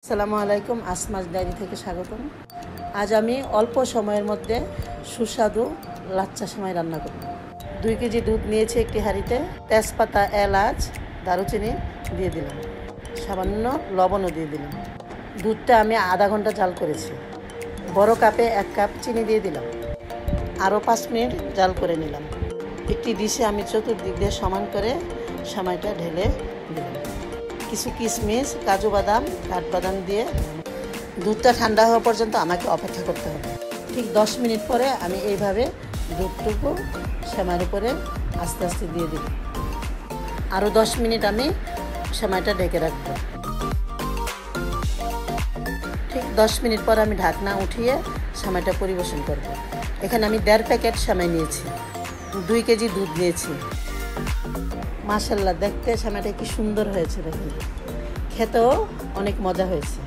আসসালামু আলাইকুম, আসমাস ডায়েরি থেকে স্বাগতম। আজ আমি অল্প সময়ের মধ্যে সুস্বাদু লাচ্চা সেমাই রান্না করব। 2 কেজি দুধ নিয়েছি একটি হাঁড়িতে। তেজপাতা, এলাচ, দারুচিনি দিয়ে দিলাম, সামান্য লবণও দিয়ে দিলাম। দুধটা আমি আধা ঘন্টা জাল করেছি। বড় কাপে 1 কাপ চিনি দিয়ে দিলাম। আরও 5 মিনিট জাল করে নিলাম। একটি ডিশে আমি চতুর্দিক দিয়ে সমান করে সেমাইটা ঢেলে দিলাম। কিছু কিশমিশ, কাজু বাদাম, কাঠবাদাম দিয়ে দুধটা ঠান্ডা হওয়া পর্যন্ত আমাকে অপেক্ষা করতে হবে। ঠিক 10 মিনিট পরে আমি এইভাবে দুধটুকু সেমাইয়ের উপরে আস্তে আস্তে দিয়ে দিই। আরও 10 মিনিট আমি সেমাইটা ঢেকে রাখব। ঠিক 10 মিনিট পর আমি ঢাকনা উঠিয়ে সেমাইটা পরিবেশন করব। এখানে আমি 1.5 প্যাকেট সেমাই নিয়েছি, 2 কেজি দুধ নিয়েছি। মাশাআল্লাহ, দেখতে সেমাইটা কি সুন্দর হয়েছে, দেখুন, খেতেও অনেক মজা হয়েছে।